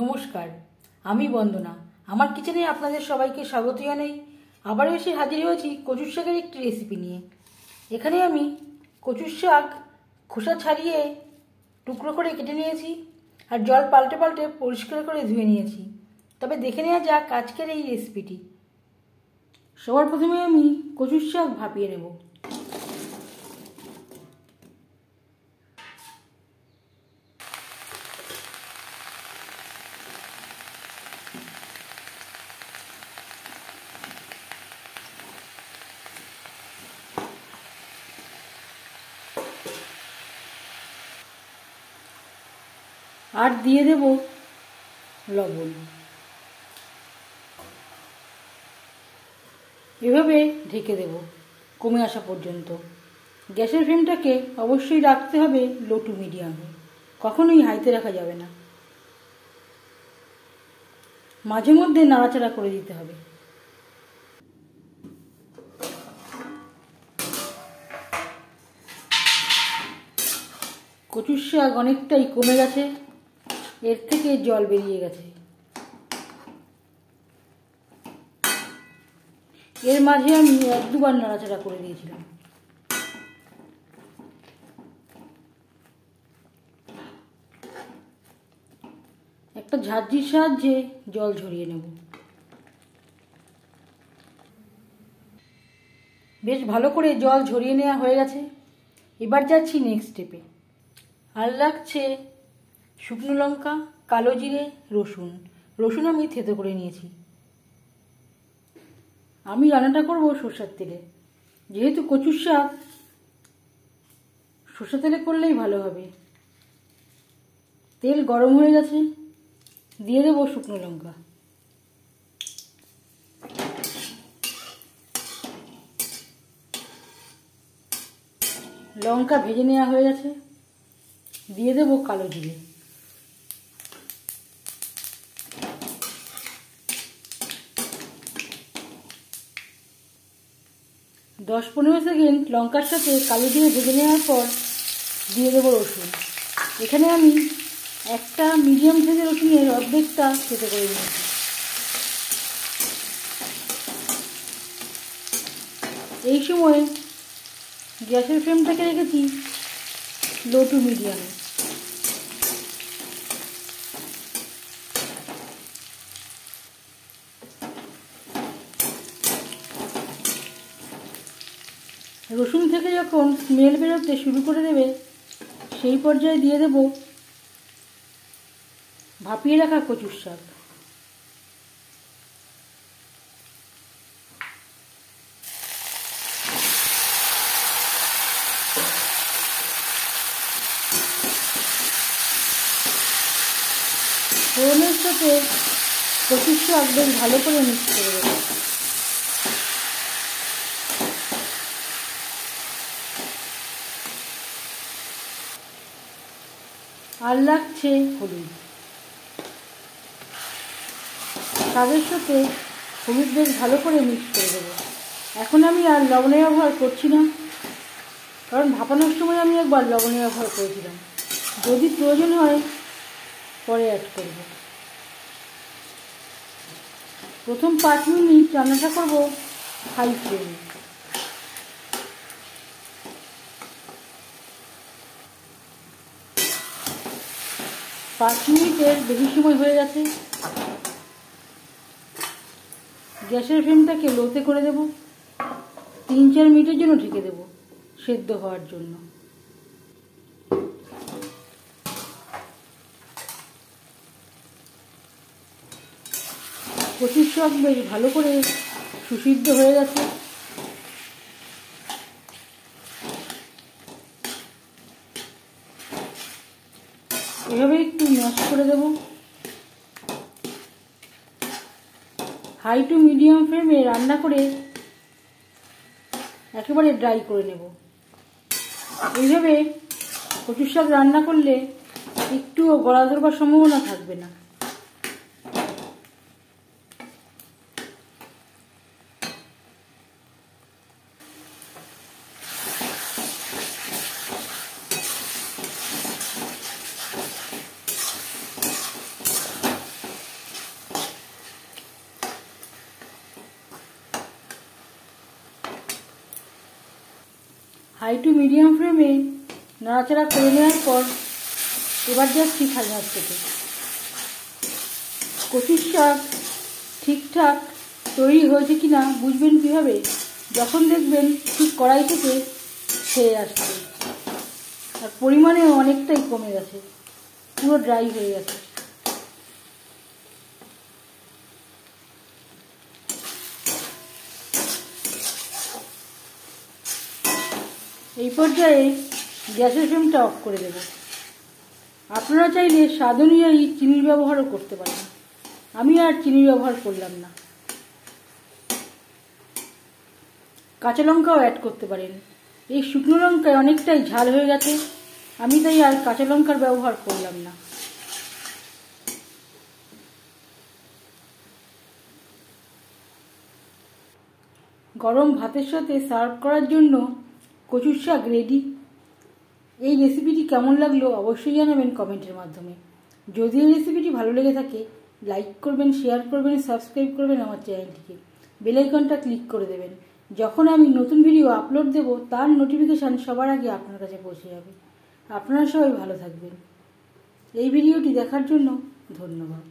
নমস্কার, আমি বন্দনা। আমার কিচেনে আপনাদের সবাইকে স্বাগত জানাই। আবারও এসে হাজির হয়েছি কচুর শাকের একটি রেসিপি নিয়ে। এখানে আমি কচুর শাক খোসা ছাড়িয়ে টুকরো করে কেটে নিয়েছি আর জল পাল্টে পাল্টে পরিষ্কার করে ধুয়ে নিয়েছি। তবে দেখে নেওয়া যাক আজকের এই রেসিপিটি। সবার প্রথমে আমি কচুর শাক ভাপিয়ে নেব। আর দিয়ে দেব লবণ। এভাবে ঢেকে দেব কমে আসা পর্যন্ত। গ্যাসের ফ্লেমটাকে অবশ্যই রাখতে হবে লো টু মিডিয়ামে, কখনোই হাইতে রাখা যাবে না। মাঝে মধ্যে নাড়াচাড়া করে দিতে হবে। কচুর শাক অনেকটাই কমে গেছে, এর থেকে জল বেরিয়ে গেছে। এর মাঝে আমি এক দুবার নাড়াচাড়া করে দিয়েছিলাম। একটা ঝাঁঝরির সাহায্যে জল ঝরিয়ে নেব। বেশ ভালো করে জল ঝরিয়ে নেওয়া হয়ে গেছে। এবার যাচ্ছি নেক্সট স্টেপে। আর লাগছে শুকনো লঙ্কা, কালো জিরে, রসুন আমি থেতো করে নিয়েছি। আমি রান্নাটা করব সরষের তেলে। যেহেতু কচুর শাক সরষের তেলে করলেই ভালো হবে। তেল গরম হয়ে গেছে, দিয়ে দেব শুকনো লঙ্কা। লঙ্কা ভেজে নেওয়া হয়ে গেছে, দিয়ে দেব কালো জিরে। দশ 15 সেকেন্ড লঙ্কার সাথে কালো জিরে ভেজে নেওয়ার পর দিয়ে দেব রসুন। এখানে আমি একটা মিডিয়াম সাইজের রসুনের অর্ধেকটা থেতো করে নিয়েছি। এই সময় গ্যাসের ফ্লেমটাকে রেখেছি লো টু মিডিয়ামে। রসুন থেকে যখন স্মেল বেরোতে শুরু করে দেবে, সেই পর্যায়ে দিয়ে দেব ভাপিয়ে রাখা কচুর শাক। ফোড়নের সাথে কচুর শাক বেশ ভালো করে মিক্স করে দেব। আর লাগছে হলুদ। শাকের সাথে হলুদ বেশ ভালো করে মিক্স করে দেবো। এখন আমি আর লবণের ব্যবহার করছি না, কারণ ভাপানোর সময় আমি একবার লবণের ব্যবহার করেছিলাম। যদি প্রয়োজন হয় পরে অ্যাড করব। প্রথম 5 মিনিট রান্নাটা করব হাই ফ্লেমে। পাঁচ মিনিটের বেশি সময় হয়ে গেছে। গ্যাসের ফ্লেমটাকে লোতে করে দেব। 3-4 মিনিটের জন্য ঢেকে দেব সেদ্ধ হওয়ার জন্য। কচুর শাক বেশ ভালো করে সুসিদ্ধ হয়ে গেছে। এভাবে একটু ম্যাশ করে দেব। হাই টু মিডিয়াম ফ্লেমে রান্না করে একেবারে ড্রাই করে নেব। এইভাবে কচুর শাক রান্না করলে একটুও গলা ধরবার সম্ভাবনা থাকবে না। হাই টু মিডিয়াম ফ্লেমে নাড়াচাড়া করে নেওয়ার পর এবার যাচ্ছি থাল ভাজতে। কচুর শাক ঠিকঠাক তৈরি হয়েছে কিনা বুঝবেন কীভাবে? যখন দেখবেন ঠিক কড়াই থেকে ছেড়ে আসছে আর পরিমাণেও অনেকটাই কমে গেছে, পুরো ড্রাই হয়ে গেছে। এই পর্যায়ে গ্যাসের ফ্লেমটা অফ করে দেব। আপনারা চাইলে স্বাদ অনুযায়ী চিনির ব্যবহারও করতে পারেন, আমি আর চিনির ব্যবহার করলাম না। কাঁচা লঙ্কাও অ্যাড করতে পারেন। এই শুকনো লঙ্কায় অনেকটাই ঝাল হয়ে গেছে, আমি তাই আর কাঁচা লঙ্কার ব্যবহার করলাম না। গরম ভাতের সাথে সার্ভ করার জন্য কচুর শাক রেডি। এই রেসিপিটি কেমন লাগলো অবশ্যই জানাবেন কমেন্টের মাধ্যমে। যদি এই রেসিপিটি ভালো লেগে থাকে লাইক করবেন, শেয়ার করবেন, সাবস্ক্রাইব করবেন আমার চ্যানেলটিকে, বেল আইকনটা ক্লিক করে দেবেন। যখন আমি নতুন ভিডিও আপলোড দেব তার নোটিফিকেশান সবার আগে আপনার কাছে পৌঁছে যাবে। আপনারা সবাই ভালো থাকবেন। এই ভিডিওটি দেখার জন্য ধন্যবাদ।